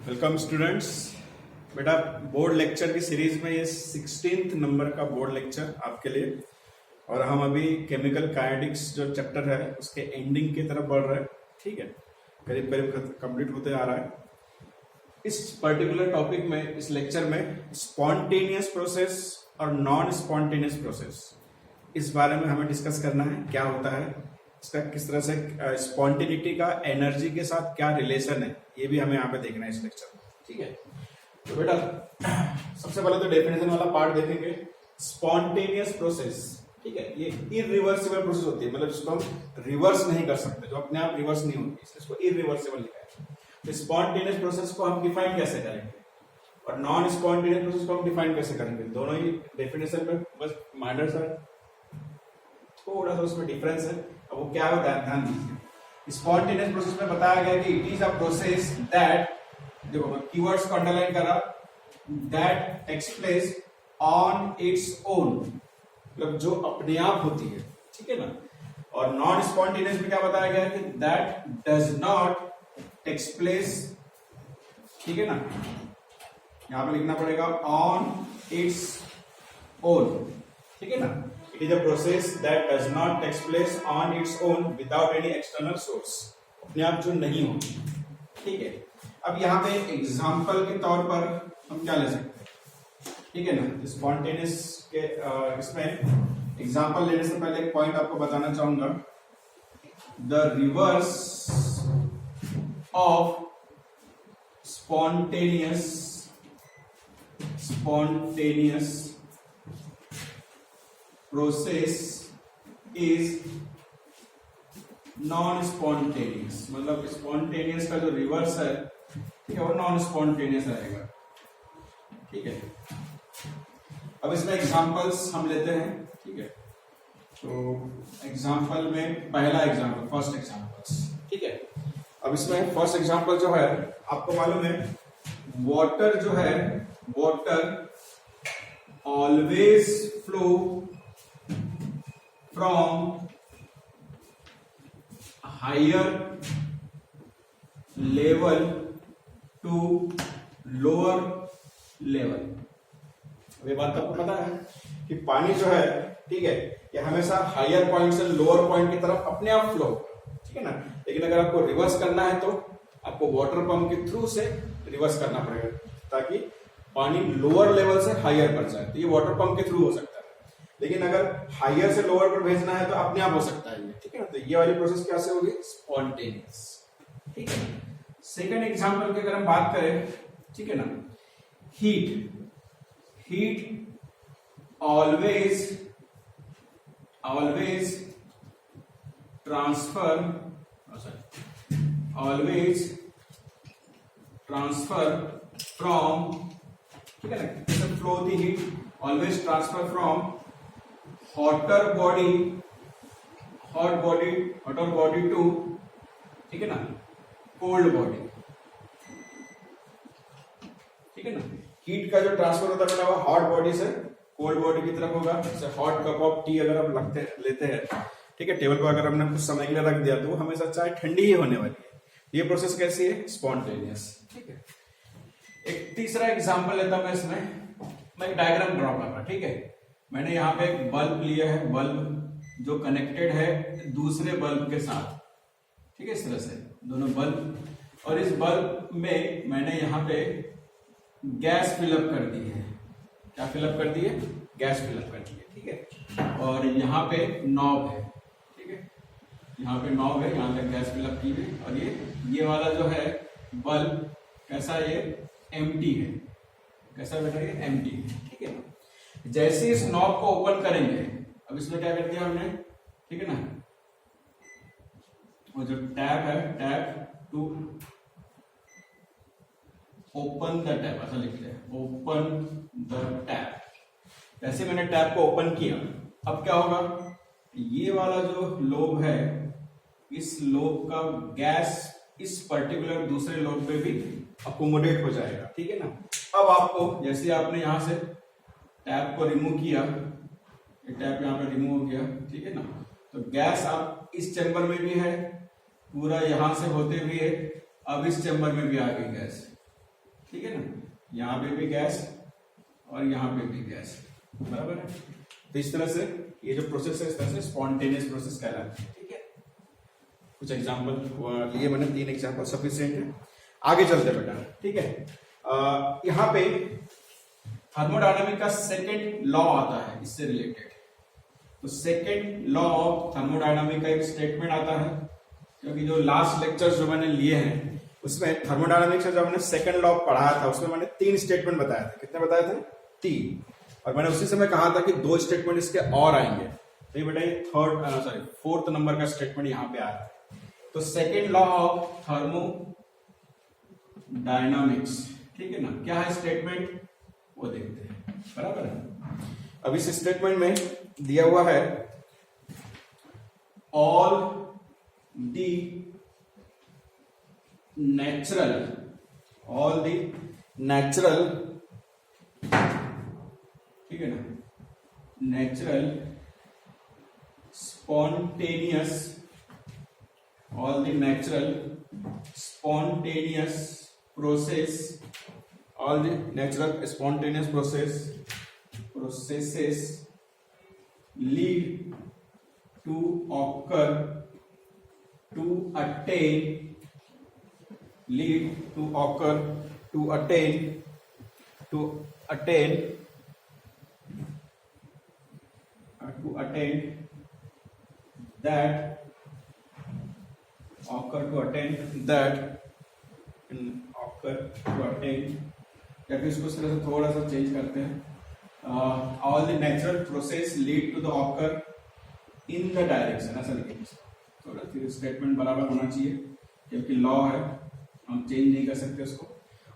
Welcome students. बेटा board lecture की series में ये 16th नंबर का बोर्ड लेक्चर आपके लिए, और हम अभी केमिकल काइनेटिक्स जो चैप्टर है उसके एंडिंग की तरफ बढ़ रहे हैं। ठीक है, करीब करीब कंप्लीट होते आ रहा है। इस पर्टिकुलर टॉपिक में, इस लेक्चर में स्पॉन्टेनियस प्रोसेस और नॉन स्पॉन्टेनियस प्रोसेस, इस बारे में हमें डिस्कस करना है। क्या होता है इसका, किस तरह से स्पॉन्टेनिटी का एनर्जी के साथ क्या रिलेशन है, ये भी हमें यहाँ पे देखना है इस लेक्चर में। ठीक है, तो बेटा सबसे पहले तो डेफिनेशन वाला पार्ट देखेंगे। स्पॉन्टेनियस प्रोसेस, ठीक है, ये इरिवर्सिबल प्रोसेस होती है, मतलब इसको हम रिवर्स नहीं कर सकते, जो अपने आप रिवर्स नहीं होती, इसलिए इसको इरिवर्सिबल लिखा है। तो स्पॉन्टेनियस प्रोसेस को हम डिफाइन कैसे करेंगे और नॉन स्पॉन्टेनियस प्रोसेस को हम डिफाइन कैसे करेंगे, दोनों ही डेफिनेशन में बस माइनर सा थोड़ा सा उसमें डिफरेंस है। अब वो क्या होता है, ध्यान दीजिए। स्पॉन्टेनियस प्रोसेस में बताया गया कि it is a process that, देखो मैं कीवर्ड्स को अंडरलाइन कर रहा, that takes place on its own, मतलब जो अपने आप होती है। ठीक है ना। और नॉन स्पॉन्टेनियस में क्या बताया गया कि that does not takes place, ठीक है ना, यहां पे लिखना पड़ेगा ऑन इट्स ओन। ठीक है ना। It is a process that does not take place on its own without any external source, अपने आप जो नहीं होती। ठीक है, अब यहाँ पे एग्जाम्पल के तौर पर हम क्या ले सकते हैं, ठीक है ना। स्पॉन्टेनियस के इसमें एग्जाम्पल लेने से पहले एक पॉइंट आपको बताना चाहूंगा। The reverse of spontaneous process is non spontaneous, मतलब स्पॉन्टेनियस का जो रिवर्स है, ठीक है, वो नॉन स्पॉन्टेनियस रहेगा। ठीक है, अब इसमें एग्जांपल्स हम लेते हैं। ठीक है, तो एग्जांपल में पहला एग्जांपल, फर्स्ट एग्जांपल्स। ठीक है, अब इसमें फर्स्ट एग्जांपल जो है, आपको मालूम है वाटर जो है, water always flow from higher level to lower level। ये बात आपको पता है कि पानी जो है, ठीक है, ये हमेशा हायर पॉइंट से लोअर पॉइंट की तरफ अपने आप फ्लो, ठीक है ना। लेकिन अगर आपको रिवर्स करना है तो आपको वाटर पंप के थ्रू से रिवर्स करना पड़ेगा, ताकि पानी लोअर लेवल से हायर पर जाए। तो ये वाटर पंप के थ्रू हो सकता है, लेकिन अगर हायर से लोअर पर भेजना है तो अपने आप हो सकता है ये। ठीक है ना, तो ये वाली प्रोसेस कैसे होगी, स्पॉन्टेनियस। ठीक है, सेकंड एग्जांपल की अगर हम बात करें, ठीक है ना, हीट ऑलवेज ट्रांसफर फ्रॉम, ठीक है ना, flow the heat always transfer from hotter body to, ठीक है ना, cold body। ठीक है ना, हीट का जो ट्रांसफर होता है वो हॉट बॉडी से कोल्ड बॉडी की तरफ होगा। जैसे हॉट कप ऑफ टी अगर हम लेते हैं, ठीक है, टेबल पर अगर हमने कुछ समय के लिए रख दिया तो वो हमेशा चाय ठंडी ही होने वाली है। ये प्रोसेस कैसी है, स्पॉन्टेनियस। ठीक है, एक तीसरा एग्जाम्पल लेता हूं मैं इसमें, मैं एक डायग्राम ड्रॉ कर रहा। ठीक है, मैंने यहाँ पे एक बल्ब लिया है, बल्ब जो कनेक्टेड है दूसरे बल्ब के साथ। ठीक है, इस तरह से दोनों बल्ब, और इस बल्ब में मैंने यहाँ पे गैस फिलअप कर दी है। क्या फिलअप कर दी है, गैस फिलअप कर दी है। ठीक है, और यहाँ पे नॉब है। ठीक है, यहाँ पे नॉब है, यहाँ पे गैस फिलअप की है, और ये वाला जो है बल्ब कैसा, ये एम्प्टी है। कैसा बेटा, ये एम्प्टी है। ठीक है, जैसे इस नॉब को ओपन करेंगे, अब इसमें क्या कर दिया हमने, ठीक है ना, वो जो टैप है, tap to open the tap, ऐसा लिखते हैं, ओपन द टैप। जैसे मैंने टैप को ओपन किया, अब क्या होगा, ये वाला जो लोब है, इस लोब का गैस इस पर्टिकुलर दूसरे लोब पे भी अकोमोडेट हो जाएगा। ठीक है ना। अब आपको, जैसे आपने यहां से टैप को रिमूव किया, ये टैप यहाँ पे रिमूव हो गया, ठीक है ना, तो गैस अब इस चैम्बर में भी है, पूरा यहां से होते हुए अब इस चैम्बर में भी आ गई गैस। ठीक है ना, यहाँ पे भी गैस और यहाँ पे भी गैस, बराबर है। तो इस तरह से ये जो प्रोसेस है इस तरह से स्पॉन्टेनियस प्रोसेस कहलाती है। ठीक है, कुछ एग्जांपल लिए मैंने, 3 एग्जांपल सफिशिएंट है। आगे चलते हैं बेटा। ठीक है, यहाँ पे थर्मोडायनामिक का सेकंड लॉ आता है इससे रिलेटेड। तो सेकंड लॉ ऑफ थर्मोडायनामिक का एक स्टेटमेंट आता है, क्योंकि जो लास्ट लेक्चर जो मैंने लिए हैं उसमें थर्मोडायनामिक्स में जब मैंने सेकंड लॉ पढ़ा था उसमें मैंने 3 स्टेटमेंट बताए थे। कितने बताए थे? 3। और मैंने उसी समय कहा था कि 2 स्टेटमेंट इसके और आएंगे। तो ये बेटा फोर्थ नंबर का स्टेटमेंट यहाँ पे आ रहा है। तो सेकंड लॉ ऑफ थर्मोडायनामिक्स, ठीक है ना, क्या है स्टेटमेंट वो देखते हैं, बराबर है। अब इस स्टेटमेंट में दिया हुआ है ऑल दी नेचुरल ठीक है ना, natural spontaneous, all the natural spontaneous process, all the natural spontaneous processes lead to occur to attain that या फिर इसको सिर्फ थोड़ा सा चेंज करते हैं। All the natural process lead to the occur in the direction, ऐसा लिखेंगे। थोड़ा फिर स्टेटमेंट बराबर होना चाहिए, क्योंकि लॉ है, हम चेंज नहीं कर सकते उसको।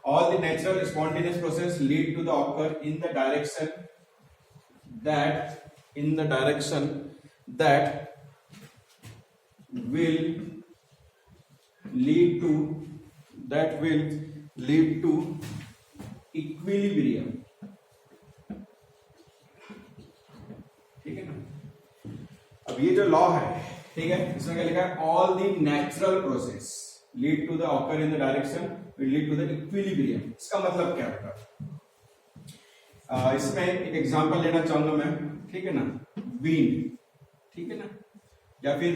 All the natural spontaneous process lead to the occur in the direction that will lead to equilibrium, ठीक है ना। अब ये जो लॉ है, ठीक है, इसमें क्या लिखा है? All the natural process lead to the occur in the direction will lead to the equilibrium. इसका मतलब क्या होगा? इसमें एक एग्जांपल लेना चाहूंगा मैं, ठीक है ना, विंड, ठीक है ना, या फिर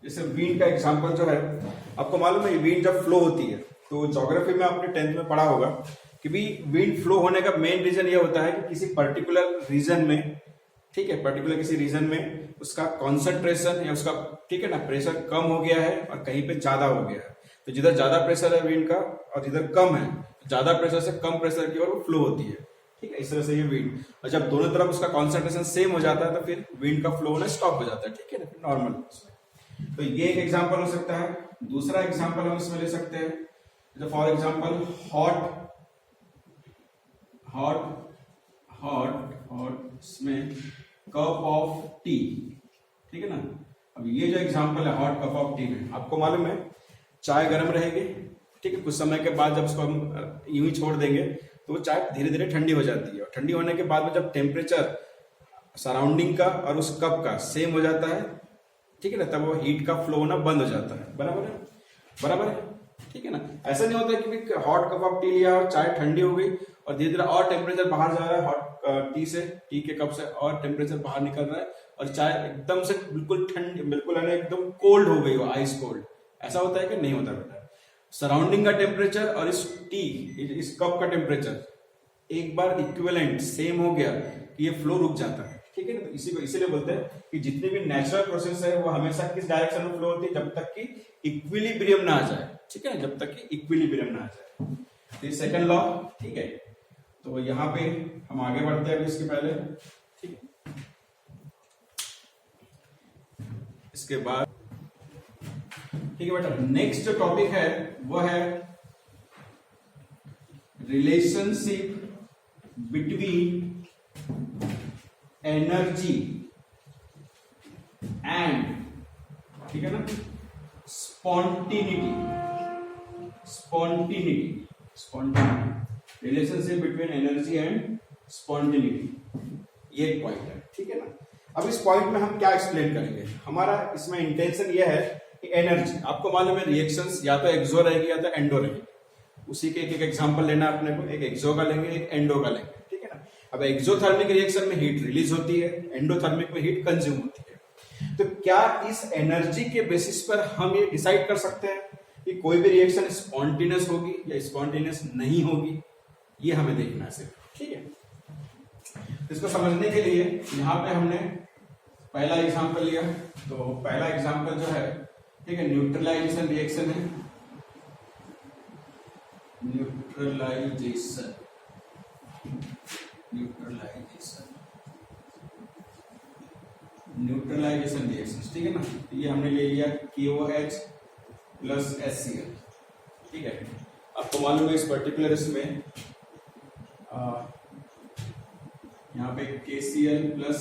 जैसे विंड का एग्जांपल जो है, आपको मालूम है विंड जब फ्लो होती है तो ज्योग्राफी में आपने 10th में पढ़ा होगा कि भी विंड फ्लो होने का मेन रीजन ये होता है कि किसी पर्टिकुलर रीजन में, ठीक है, पर्टिकुलर किसी रीजन में उसका कॉन्सेंट्रेशन या उसका, ठीक है ना, प्रेशर कम हो गया है और कहीं पे ज्यादा हो गया है। तो जिधर ज्यादा प्रेशर है विंड का और जिधर कम है, ज्यादा प्रेशर से कम प्रेशर की ओर वो फ्लो होती है, ठीक है। इस तरह से ये विंड, और जब दोनों तरफ उसका कॉन्सेंट्रेशन सेम हो जाता है तो फिर विंड का फ्लो होना स्टॉप हो जाता है, ठीक है ना, नॉर्मल। तो ये एक एग्जांपल हो सकता है। दूसरा एग्जांपल हम इसमें ले सकते हैं, जैसे फॉर एग्जांपल हॉट इसमें कप ऑफ टी, ठीक है ना। अब ये जो एग्जांपल है हॉट कप ऑफ टी में, आपको मालूम है चाय गर्म रहेगी, ठीक है, कुछ समय के बाद जब उसको हम यूं ही छोड़ देंगे तो वो चाय धीरे धीरे ठंडी हो जाती है, और ठंडी होने के बाद में जब टेम्परेचर सराउंडिंग का और उस कप का सेम हो जाता है, ठीक है ना, तब वो हीट का फ्लो होना बंद हो जाता है, बराबर है, ठीक है ना। ऐसा नहीं होता कि हॉट कप ऑफ टी लिया और चाय ठंडी हो गई और धीरे धीरे और टेम्परेचर बाहर जा रहा है, हॉट टी के कप से और टेम्परेचर बाहर निकल रहा है और चाय एकदम से बिल्कुल ठंडी, बिल्कुल एकदम कोल्ड हो गई हो, आइस कोल्ड। ऐसा होता है कि नहीं होता बेटा? सराउंडिंग का टेम्परेचर और इस कप का टेम्परेचर एक बार इक्विवेलेंट सेम हो गया कि ये फ्लो रुक जाता है, ठीक है ना। तो इसी को इसीलिए बोलते हैं कि जितनी भी नेचुरल प्रोसेस है वो हमेशा किस डायरेक्शन में फ्लो होती है? जब तक कि इक्विलिब्रियम ना आ जाए, ठीक है ना, जब तक कि इक्विलिब्रियम ना आ जाए। तो ये सेकंड लॉ, ठीक है। तो यहाँ पे हम आगे बढ़ते हैं अभी इसके पहले, ठीक है। इसके बाद, ठीक है बेटा, नेक्स्ट जो टॉपिक है वो है रिलेशनशिप बिटवीन एनर्जी एंड, ठीक है ना, spontaneity, relationship between energy and spontaneity, ये एक पॉइंट है, ठीक है ना। अब इस पॉइंट में हम क्या एक्सप्लेन करेंगे? हमारा इसमें इंटेंशन यह है कि एनर्जी, आपको मालूम है रिएक्शंस या तो एक्सो रहेगी या तो एंडो रहेगी। उसी के एक एक एग्जांपल लेना है अपने को, एक एक्सो का लेंगे, एक एंडो का लेंगे, ठीक है ना। अब एक्सोथर्मिक रिएक्शन में हीट रिलीज होती है, एंडोथर्मिक में हीट कंज्यूम होती है। तो क्या इस एनर्जी के बेसिस पर हम ये डिसाइड कर सकते हैं कि कोई भी रिएक्शन स्पॉन्टेनियस होगी या स्पॉन्टेनियस नहीं होगी? ये हमें देखना है सिर्फ, ठीक है। तो इसको समझने के लिए यहाँ पे हमने पहला एग्जांपल लिया। तो पहला एग्जांपल जो है, ठीक है, न्यूट्रलाइजेशन रिएक्शन है। न्यूट्रलाइजेशन रिएक्शन, ठीक है ना। ये हमने ले लिया KOH प्लस HCl, ठीक है। आपको मालूम है इस पर्टिकुलर इसमें यहाँ पे KCl प्लस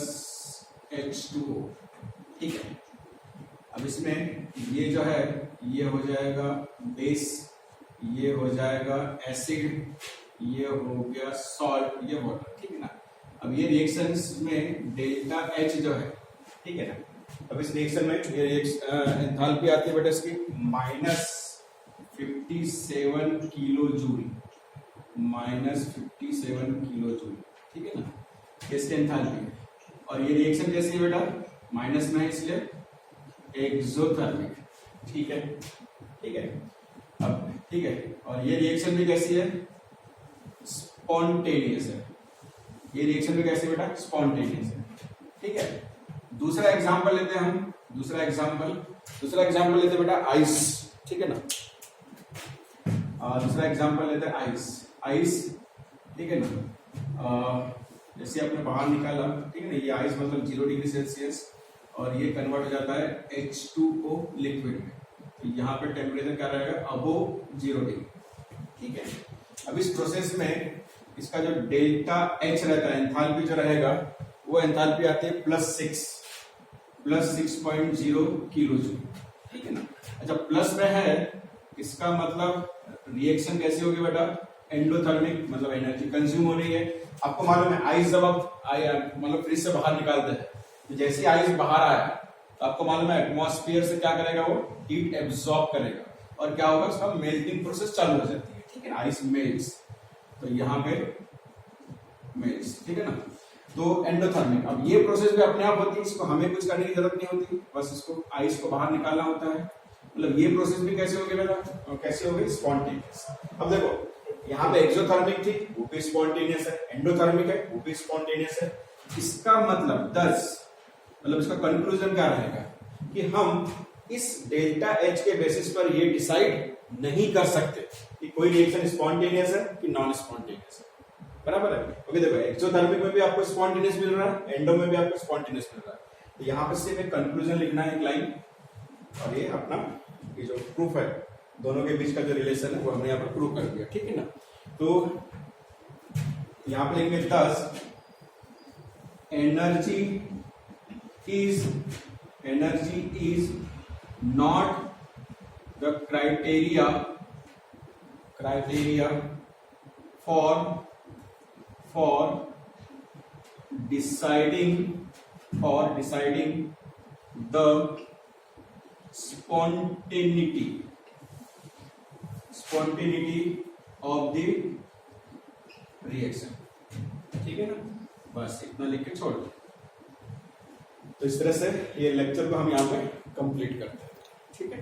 H2O, ठीक है। अब इसमें ये जो है ये हो जाएगा बेस, ये हो जाएगा एसिड, ये हो गया सॉल्ट, ये वाटर, ठीक है ना। अब ये रिएक्शंस में डेल्टा H जो है, ठीक है ना। अब इस रिएक्शन में ये एंथैल्पी आती है बेटा इसकी -57 किलो जूल, -57 किलो जूल, ठीक है ना। इसकी एंथैल्पी है। और ये रिएक्शन कैसी है बेटा? माइनस में है इसलिए एक्सोथर्मिक, ठीक है, ठीक है। अब ठीक है, और ये रिएक्शन भी कैसी है? स्पॉन्टेनियस है। ये रिएक्शन भी कैसी है बेटा? स्पॉन्टेनियस है, ठीक है। दूसरा एग्जांपल लेते हैं हम, दूसरा एग्जांपल लेते हैं बेटा आइस, ठीक है ना। दूसरा एग्जांपल लेते हैं आइस, ठीक है ना। जैसे आपने बाहर निकाला, ठीक है ना, ये आइस मतलब 0 डिग्री सेल्सियस और ये कन्वर्ट हो जाता है H2O लिक्विड में। तो यहाँ पे टेम्परेचर क्या रहेगा? अबोव 0 डिग्री, ठीक है। अब इस प्रोसेस में इसका जो डेल्टा H रहता है, एंथैल्पी जो रहेगा, वो एंथैल्पी आती है +6.0 किलो जूल, ठीक है ना। अच्छा, प्लस में है, इसका मतलब रिएक्शन कैसी होगी बेटा? एंडोथर्मिक, मतलब एनर्जी कंज्यूम हो रही है। आपको मालूम है आइस जब आप मतलब फ्रिज से बाहर निकालते हैं, तो जैसे आइस बाहर आया तो आपको मालूम है एटमॉस्फेयर से क्या करेगा? वो हीट एब्सॉर्ब करेगा और क्या होगा? उसका मेल्टिंग प्रोसेस चालू हो जाती है, ठीक है ना। आइस मेल्ट्स, तो यहाँ पे मेल्ट्स, ठीक है ना। तो एंडोथर्मिक, अब ये प्रोसेस भी अपने आप होती है, इसको हमें कुछ करने की जरूरत नहीं होती, बस इसको आइस को बाहर निकालना होता है। मतलब ये प्रोसेस भी कैसे होगी बेटा? कैसे होगी? स्पॉन्टेनियस। अब देखो यहाँ पे एक्सोथर्मिक थी, वो भी स्पॉन्टेनियस है, एंडोथर्मिक है, वो भी स्पॉन्टेनियस है। इसका मतलब इसका कंक्लूजन क्या रहेगा कि हम इस डेल्टा H के बेसिस पर ये डिसाइड नहीं कर सकते कि कोई रिएक्शन स्पॉन्टेनियस है कि नॉन स्पॉन्टेनियस है, बराबर है। ओके, देखो एक्सोथर्मिक में भी आपको स्पॉन्टेनियस मिल रहा है, एंडो में भी आपको स्पॉन्टेनियस मिल रहा है। तो यहाँ पे सिर्फ एक कंक्लूजन लिखना है, एक लाइन, और ये अपना ये जो प्रूफ है, दोनों के बीच का जो रिलेशन है वो हमने यहाँ पर प्रूव कर दिया, ठीक है ना। तो यहाँ पे लिखेंगे 10 energy is not the criteria for deciding the spontaneity of the reaction, ठीक है ना। बस इतना लिख के छोड़ दो। तो इस तरह से ये लेक्चर को हम यहाँ पे कंप्लीट करते हैं, ठीक है।